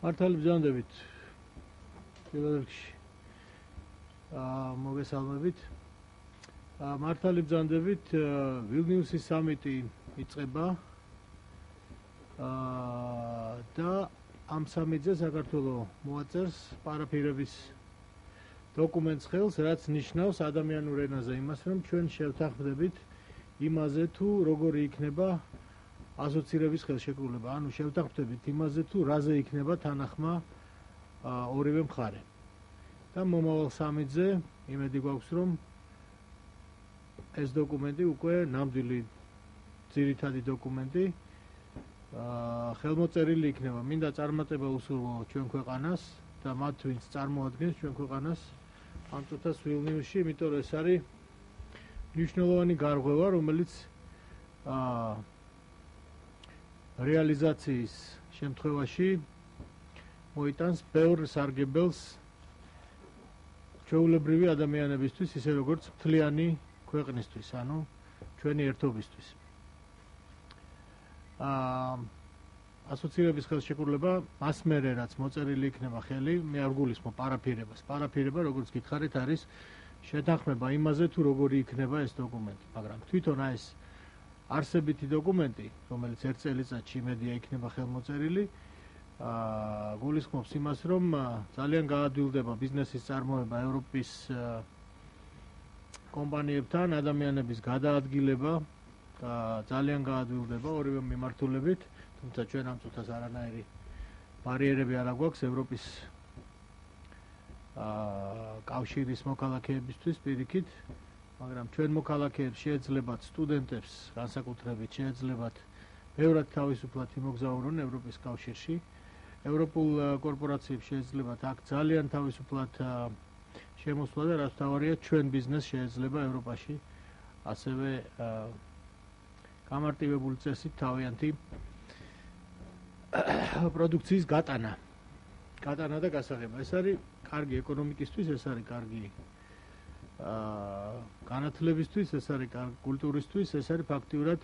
მართალი ბრძანდებით ფილადელფიაში მოგესალმებით. მართალი ბრძანდებით ვილნიუსის სამიტი იწყება და ამ სამიტზე საქართველოს მოაწერს პარაფირების დოკუმენტს ხელს, რაც ნიშნავს ადამიანურ ენაზე იმას, რომ ჩვენ შევთანხმდებით იმაზე თუ როგორი იქნება ასოცირების ხელშეკრულება, ანუ შევთანხმდებით იმაზე თუ რაზე იქნება თანახმა ორივე მხარე. და მომავალ სამიტზე იმედი გვაქვს, რომ ეს დოკუმენტი უკვე ნამდვილი ძირითადი დოკუმენტი ხელმოწერილი იქნება. მინდა წარმატება უსურვო ჩვენ ქვეყანას და მათ ვინც წარმოადგენს ჩვენ ქვეყანას ამ წუთას ვილნიუსში, იმიტომ რომ ეს არის მნიშვნელოვანი გარღვევა, რომელიც რეალიზაციის შემთხვევაში მოიტანს ბევრ სარგებელს ჩვეულებრივი ადამიანებისთვის, ისე როგორც მთლიანი ქვეყნისთვის, ანუ ჩვენი ერთობისთვის. ასოცირების ხელშეკრულება მას მერე რაც მოწერილი იქნება ხელი, მე არ გულისხმობ პარაფირებას. პარაფირება, როგორც გითხარით, არის შეთანხმება იმაზე თუ როგორი იქნება ეს დოკუმენტი, მაგრამ თვითონ ეს არსებითი დოკუმენტი, რომელიც ერთ წელიწადში იმედია იქნება ხელმოწერილი, გულისხმობს იმას, რომ ძალიან გაადვილდება ბიზნესის წარმოება ევროპის კომპანიებთან, ადამიანების გადაადგილება ძალიან გაადვილდება ორივე მიმართულებით, თუმცა ჩვენ ამ წუთას არანაირი ბარიერები არ აგვაქვს ევროპის კავშირის მოქალაქეებისთვის პირიქით, მაგრამ ჩვენ მოქალაქეებს შეეძლებათ სტუდენტებს განსაკუთრებით შეეძლებათ ბევრად თავისუფლად იმოგზაურონ ევროპის კავშირში. ევროპულ კორპორაციებს შეეძლებათ აქ ძალიან თავისუფლად შემოსვლა და რაც მთავარია ჩვენ ბიზნესს შეეძლება ევროპაში ასევე გამარტივებული წესით თავიანთი პროდუქციის გატანა და გასაღება. ეს არის კარგი ეკონომიკისთვის, ეს არის კარგი განათლებისთვის, ეს არის კარგი კულტურისთვის, ეს არის ფაქტიურად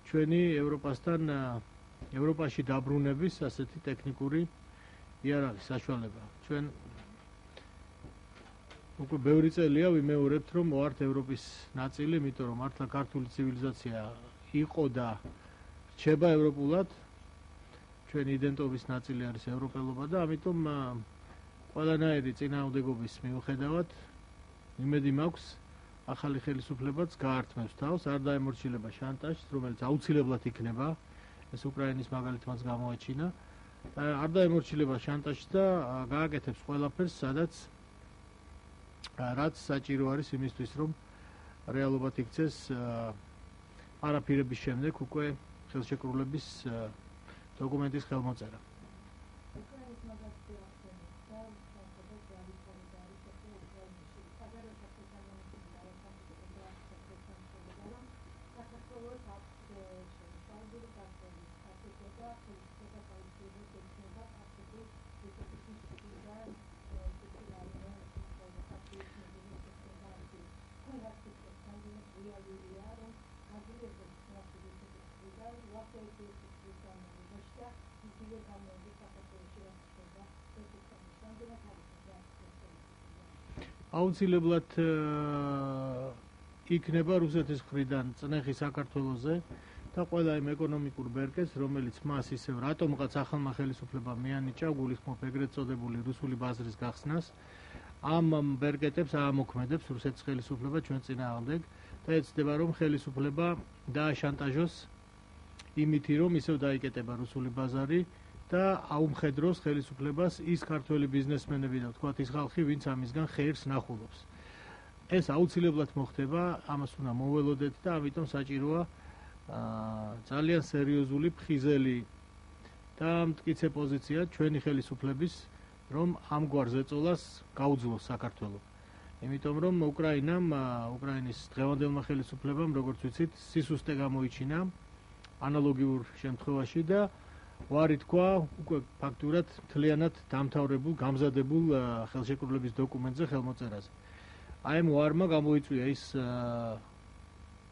ჩვენი ევროპასთან ევროპაში დაბრუნების ასეთი ტექნიკური იარაღი საშუალება. ჩვენ უკვე ბევრი წელია ვიმეორებთ, რომ ვართ ევროპის ნაწილი, იმიტომ რომ მართლა ქართული ცივილიზაცია იყო და რჩება ევროპულად. ჩვენი იდენტობის ნაწილი არის ევროპელობა და ამიტომ ყველანაირი წინააღმდეგობის მიუხედავად იმედი მაქვს ახალი ხელისუფლებაც გაართმევს თავს, არ დაემორჩილება შანტაჟს, რომელიც აუცილებლად იქნება. ეს უკრაინის მაგალითმაც გამოაჩინა. არ დაემორჩილება შანტაჟს და გააკეთებს ყველაფერს, რაც საჭირო არის იმისთვის, რომ რეალობად იქცეს პარაფირების შემდეგ უკვე ხელშეკრულების დოკუმენტის ხელმოწერა. აუცილებლად იქნება რუსეთის მხრიდან წნეხი საქართველოზე და ყველა იმ ეკონომიკურ ბერკეთს, რომელიც მას ისევ რატომღაც ახალმა ხელისუფლებამ მიანიჭა, გულისხმობ ეგრეთ წოდებული რუსული ბაზრის გახსნას, ამ ბერკეტებს აამოქმედებს რუსეთის ხელისუფლება ჩვენ წინააღმდეგ და ეცდება, რომ ხელისუფლება დააშანტაჟოს იმითი, რომ ისევ დაიკეტება რუსული ბაზარი და აუმხედროს ხელისუფლებას ის ქართველი ბიზნესმენები და თქვათ ის ხალხი, ვინც ამისგან ხეირს ნახულობს. ეს აუცილებლად მოხდება, ამას უნდა მოველოდეთ და ამიტომ საჭიროა ძალიან სერიოზული ფხიზელი და მტკიცე პოზიცია ჩვენი ხელისუფლების, რომ ამგვარ ზეწოლას გაუძლოს საქართველოს. იმიტომ რომ უკრაინის დღევანდელმა ხელისუფლებამ, როგორც ვიცით, სისუსტე გამოიჩინა ანალოგიურ შემთხვევაში და ვარი თქვა უკვე ფაქტურად მთლიანად დამთავრებულ, გამზადებულ ხელშეკრულების დოკუმენტზე ხელმოწერაზე. აი ამ ვარმა გამოიწვია ის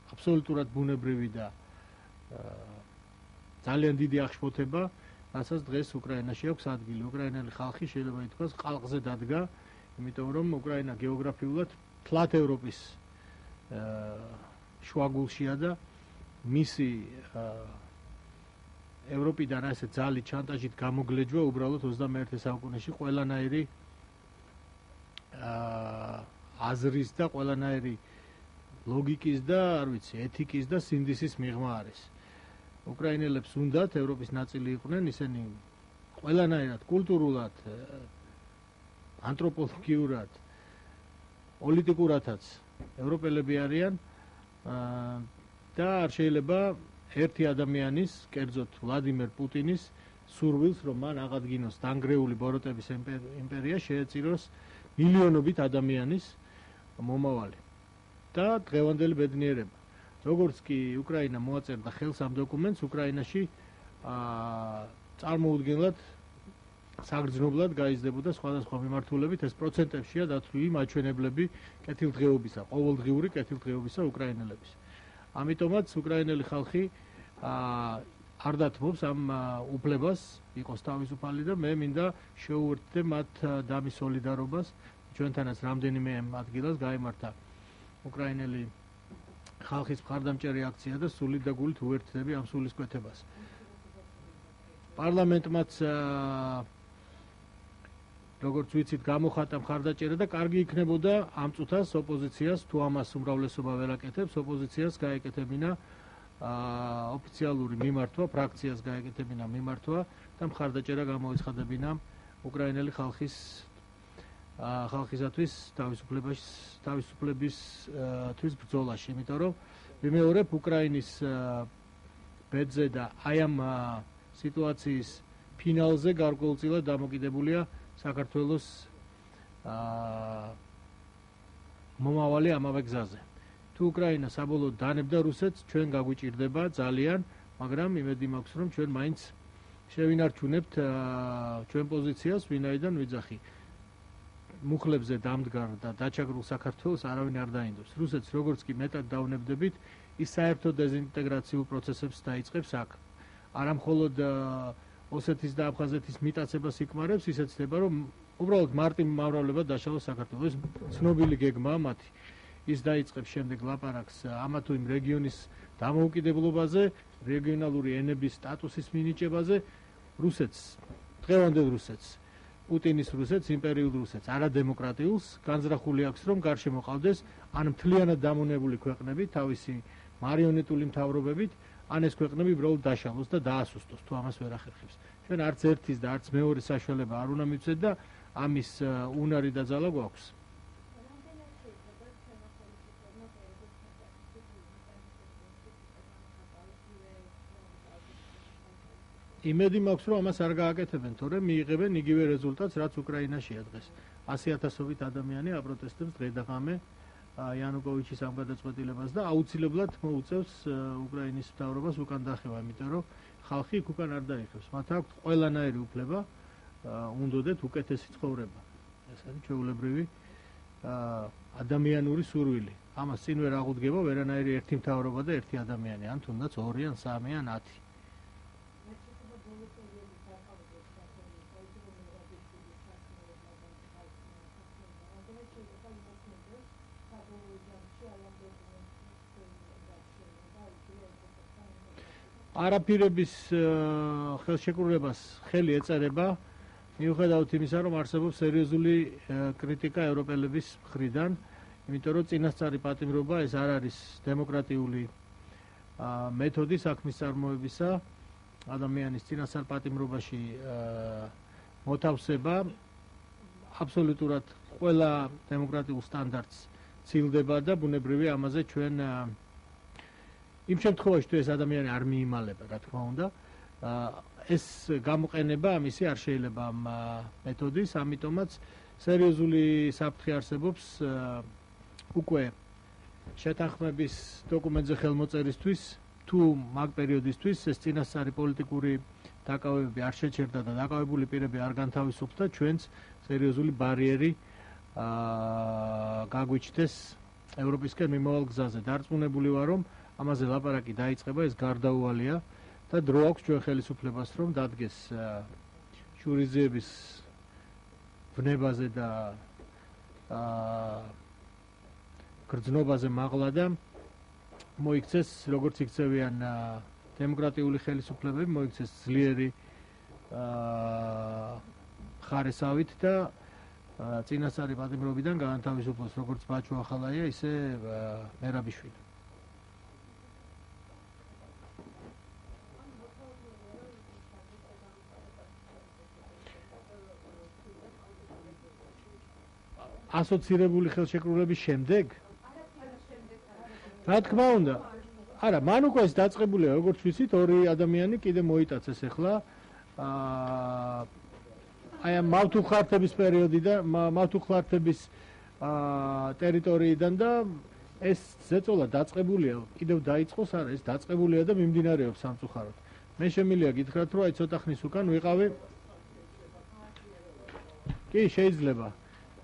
აბსოლუტურად ბუნებრივი და ძალიან დიდი აღშფოთება, რასაც დღეს უკრაინაში აქვს ადგილი. უკრაინელი ხალხი შეიძლება ითქვას ყალყზე დადგა, იმიტომ რომ უკრაინა გეოგრაფიულად თლათ ევროპის შუაგულშია და მისი ევროპიდან ასე ძალით შანტაჟით გამოგლეჯვა უბრალოდ 21 საუკუნეში ყველანაირი აზრის და ყველანაირი ლოგიკის და არ ვიცი ეთიკის და სინდისის მიღმა არის. უკრაინელებს უნდათ ევროპის ნაწილი იყვნენ, ისინი ყველანაირად კულტურულად, ანთროპოლოგიურად, პოლიტიკურადაც ევროპელები არიან და არ შეიძლება ერთი ადამიანის, კერძოდ ვლადიმერ პუტინის სურვილს, რომ მან აღადგინოს დანგრეული ბოროტების იმპერია, შეეწიროს მილიონობით ადამიანის მომავალი და დღევანდელი ბედნიერება. როგორც კი უკრაინა მოაწერდა ხელს ამ დოკუმენტს, უკრაინაში წარმოუდგენლად საგრძნობლად გაიზრდებოდა სხვადასხვა მიმართულებით, ეს პროცენტებშია დათვლილი მაჩვენებლები კეთილდღეობისა, ყოველდღიური კეთილდღეობისა უკრაინელების. ამიტომაც უკრაინელი ხალხი არ დათმობს ამ უფლებას იყოს თავისუფალი და მე მინდა შევუერთდე მათ დამის სოლიდარობას. ჩვენთანაც რამდენიმე ადგილას გაიმართა უკრაინელი ხალხის მხარდამჭერი აქცია და სულით და გულით უერთდები ამ სულისკვეთებას. პარლამენტმაც როგორც ვიცით გამოხატა მხარდაჭერა და კარგი იქნებოდა ამ წუთას ოპოზიციას თუ ამას უმრავლესობა ვერ აკეთებს, ოპოზიციას გაეკეთებინა ოფიციალური მიმართვა, ფრაქციას გაეკეთებინა მიმართვა და მხარდაჭერა გამოეცხადებინა უკრაინელი ხალხისათვის თავისუფლებისთვის ბრძოლაში, იმიტომ რომ ვიმეორებ უკრაინის ბედზე და აი ამ სიტუაციის ფინალზე გარკვეულწილად დამოკიდებულია საქართველოს მომავალი ამავე გზაზე. თუ უკრაინა საბოლოოდ დანებდა რუსეთს, ჩვენ გაგვიჭირდება ძალიან, მაგრამ იმედი მაქვს, რომ ჩვენ მაინც შევინარჩუნებთ ჩვენ პოზიციას, ვინაიდან ვიძახი. მუხლებზე დამდგარ და დაჩაგრულ საქართველოს არავინ არ დაინდობს. რუსეთს როგორც კი მეტად დავნებდებით, ის საერთო დეზინტეგრაციულ პროცესებს დაიწყებს აქ. არა მხოლოდ ოსეთის და აფხაზეთის მიტაცებას იკმარებს, ისეც ხდება, რომ უბრალოდ მარტივ მომრავლება დაშალოს საქართველოს. ეს ცნობილი გეგმაა მათი. ის დაიწყებს შემდეგ ლაპარაკს ამა თუ იმ რეგიონის დამოუკიდებლობაზე, რეგიონალური ენების სტატუსის მინიჭებაზე, რუსეთს, დღევანდელ რუსეთს, პუტინის რუსეთს, იმპერიულ რუსეთს, არადემოკრატიულს, განზრახული აქვს, რომ გარშემო ყავდეს ან მთლიანად დამონებული ქვეყნები თავისი მარიონეტული მთავრობებით, ან ეს ქვეყნები უბრალოდ დაშალოს და დაასუსტოს, თუ ამას ვერ ახერხებს. ჩვენ არც ერთის და არც მეორის საშუალება არ უნდა მივცეთ და ამის უნარი და ძალა გვაქვს. იმედი მაქვს, რომ ამას არ გააკეთებენ, თორემ მიიღებენ იგივე რეზულტატს, რაც უკრაინაშია დღეს. 100,000-ობით ადამიანი აპროტესტებს დღე და ღამე იანუკოვიჩის ამ გადაწყვეტილებას და აუცილებლად მოუწევს უკრაინის მთავრობას უკან დახევა, იმიტომ რომ ხალხი იქ უკან არ დაიხევს. მათ აქვთ ყველანაირი უფლება უნდოდეთ უკეთესი ცხოვრება. ეს არის ჩვეულებრივი ადამიანური სურვილი. ამას წინ ვერ აღუდგება ვერანაირი ერთი მთავრობა და ერთი ადამიანი, ან თუნდაც 2 ან 3 ან 10. არაფირების ხელშეკრულებას ხელი ეწერება, მიუხედავად იმისა, რომ არსებობს სერიოზული კრიტიკა ევროპელების მხრიდან, იმიტომ რომ წინასწარი პატიმრობა ეს არ არის დემოკრატიული მეთოდი საქმის წარმოებისა, ადამიანის წინასწარ პატიმრობაში მოთავსება აბსოლუტურად ყველა დემოკრატიულ სტანდარტს ცილდება და ბუნებრივი ამაზე ჩვენ იმ შემთხვევაში თუ ეს ადამიანი არ მიიმალება, რა თქმა უნდა, ეს გამოყენება ამისი არ შეიძლება ამ მეთოდის, ამიტომაც სერიოზული საფრთხე არსებობს უკვე შეთანხმების დოკუმენტზე ხელმოწერისთვის, თუ მაგ პერიოდისთვის ეს წინასწარი პოლიტიკური დაკავებები არ შეჩერდა და დაკავებული პირები არ განთავისუფლდა, ჩვენც სერიოზული ბარიერი გაგვიჩნდეს ევროპისკენ მიმავალ გზაზე. დარწმუნებული ვარ, რომ ამაზე ლაპარაკი დაიწყება, ეს გარდაუვალია და დრო აქვს ჩვენ ხელისუფლებას, რომ დადგეს შურიზიების ვნებაზე და გრძნობაზე მაღლა და მოიქცეს, როგორც იქცევიან დემოკრატიული ხელისუფლებები, მოიქცეს ძლიერი ხარესავით და წინასწარი პატიმრობიდან გაანთავისუფლოს როგორც ბაჩუ ახალაია, ისე მერაბიშვილი. ასოცირებული ხელშეკრულების შემდეგ? რა თქმა უნდა. არა, მან უკვე ეს დაწყებულია, როგორც ვიცით, ორი ადამიანი კიდე მოიტაცეს ახლა. აი ამ მავთუხლართების პერიოდიდან, მავთუხლართების ტერიტორიიდან და ეს ზეწოლა დაწყებულია, კიდევ დაიწყოს, არა, ეს დაწყებულია და მიმდინარეობს სამწუხაროდ. მე შემიძლია გითხრათ, რომ აი ცოტა ხნის უკან ვიყავი. კი, შეიძლება.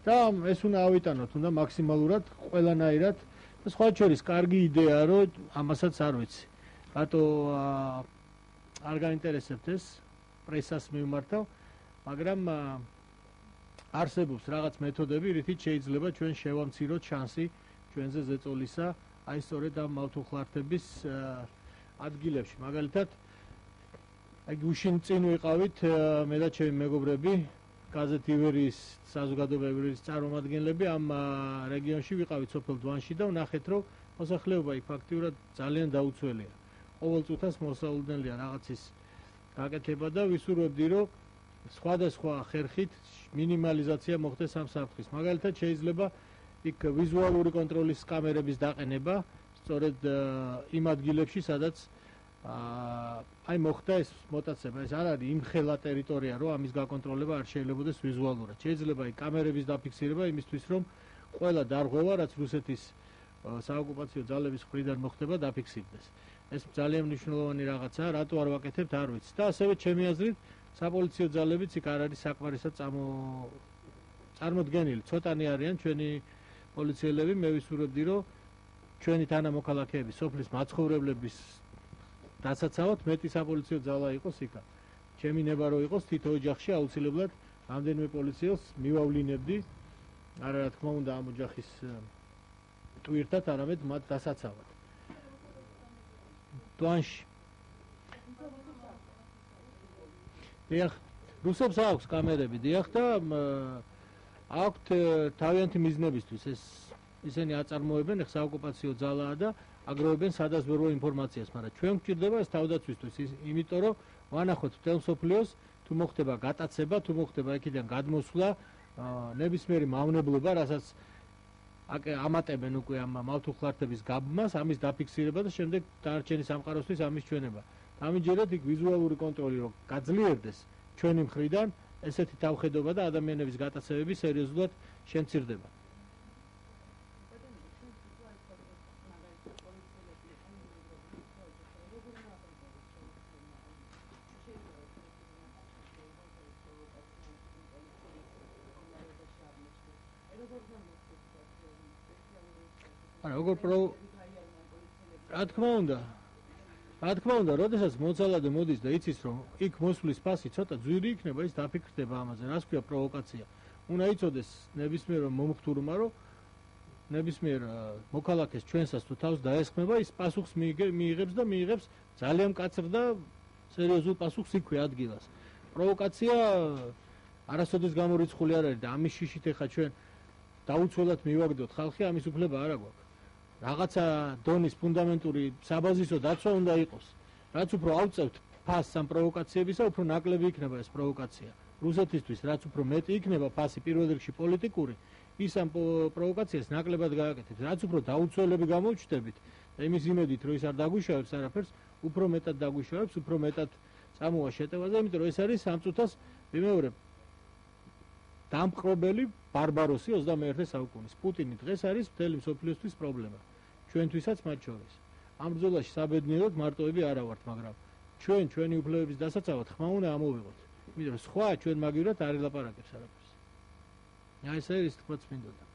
და ეს უნდა ავიტანოთ, უნდა მაქსიმალურად ყველანაირად და სხვა შორის კარგი იდეაა, რომ ამასაც არ ვიცი. რატო არ გაინტერესებთ ეს პრესას მივმართავ, მაგრამ არსებობს რაღაც მეთოდები, რითიც შეიძლება ჩვენ შევამციროთ შანსი ჩვენზე ზეწოლისა, აი სწორედ ამ მავთუხლართების ადგილებში. მაგალითად, აი გუშინ წინ ვიყავით მე და ჩემი მეგობრები, გაზეთ ივერიის საზოგადოება ივერიის წარმომადგენლები ამ რეგიონში ვიყავით სოფელ დვანში და ვნახეთ, რომ მოსახლეობა იქ ფაქტიურად ძალიან დაუცველია. ყოველ წუთას მოსაუვლელია რაღაცის გაკეთება და ვისურვებდი, რომ სხვადასხვა ხერხით მინიმალიზაცია მოხდეს ამ საფრთხის. მაგალითად, შეიძლება იქ ვიზუალური კონტროლის კამერების დაყენება, სწორედ იმ ადგილებში, სადაც აი მოხდა ეს მოტაცება, ეს არ არის იმხელა ტერიტორია, რომ ამის გაკონტროლება არ შეიძლებაოდეს ვიზუალურად. შეიძლება აი კამერების დაფიქსირება იმისთვის, რომ ყველა დარღვევა, რაც რუსეთის საოკუპაციო ძალების მხრიდან მოხდება, დაფიქსირდეს. ეს ძალიან მნიშვნელოვანი რაღაცაა, რატო არ ვაკეთებთ, არ ვიცი. და ასევე ჩემი აზრით, საპოლიციო ძალებიც იქ არ არის საკმარისად წარმოდგენილი. ცოტანი არიან ჩვენი პოლიციელები, მე ვისურვებდი, რომ ჩვენი თანამოქალაქეები, სოფლის მაცხოვრებლების დასაცავად მეტი საპოლიციო ძალა იყოს იქა. ჩემი ნება რო იყოს თითო ოჯახში აუცილებლად რამდენიმე პოლიციელს მივავლინებდი. არა, რა თქმა უნდა, ამ ოჯახის ტვირთად, არამედ მათ დასაცავად. დვანში. დიახ, რუსებს აქვს კამერები, დიახ და აქვთ თავიანთი მიზნებისთვის ეს ისინი აწარმოებენ საოკუპაციო ძალაა და აგროვებენ სადაზვერვო ინფორმაციას, მაგრამ ჩვენ გვჭირდება ეს თავდაცვისთვის, იმიტომ რომ ვანახოთ მთელ მსოფლიოს თუ მოხდება გატაცება, თუ მოხდება იქიდან გადმოსვლა, ნებისმიერი მავნებლობა, რასაც ამატებენ უკვე ამ მავთუხლართების გაბმას, ამის დაფიქსირება და შემდეგ დანარჩენი სამყაროსთვის ამის ჩვენება. ამიჯერად იქ ვიზუალური კონტროლი რომ გაძლიერდეს ჩვენი მხრიდან, ესეთი თავხედობა და ადამიანების გატაცებები სერიოზულად შემცირდება. არა, რა თქმა უნდა, როდესაც მოძალადე მოდის და იცის, რომ იქ მოსვლის ფასი ცოტა ძვირი იქნება, ის დაფიქრდება ამაზე, რას ქვია პროვოკაცია. უნდა იცოდეს ნებისმიერ მომხდურმა, რომ ნებისმიერ მოქალაქეს ჩვენსაც თუ თავს დაესხმება, ის პასუხს მიიღებს და მიიღებს ძალიან მკაცრ და სერიოზულ პასუხს იქვე ადგილას. პროვოკაცია არასოდეს გამორიცხული არ არის და ამის შიშით ეხა ჩვენ დაუცველად მივაგდოთ ხალხი, ამის უფლება არ აქვს. რაღაცა დონის ფუნდამენტური საბაზისო დაცვა უნდა იყოს. რაც უფრო ავწევთ ფასს ამ პროვოკაციებისა, უფრო ნაკლები იქნება ეს პროვოკაცია. რუსეთისთვის რაც უფრო მეტი იქნება ფასი პირველ რიგში პოლიტიკური, ის ამ პროვოკაციას ნაკლებად გააკეთებს. რაც უფრო დაუცველები გამოჩნდებით და იმის იმედით, რომ ის არ დაგვიშავებს არაფერს, უფრო მეტად დაგვიშავებს, უფრო მეტად წამოვა შეტევაზე, იმიტომ რომ ეს არის სამწუთას ვიმეორებ დამპყრობელი ბარბაროსი 21 საუკუნის. პუტინი დღეს არის მთელი მსოფლიოსთვის პრობლემა. ჩვენთვისაც მათ შორის. ამ ბრძოლაში საბედნიეროდ მარტოები არა ვართ, მაგრამ ჩვენი უფლებების დასაცავად ხმა უნდა ამოვიღოთ. იმიტომ რომ სხვა ჩვენ მაგივრად არ ელაპარაკებს არაფერს. აი ეს არის თქმა წმინდოდა.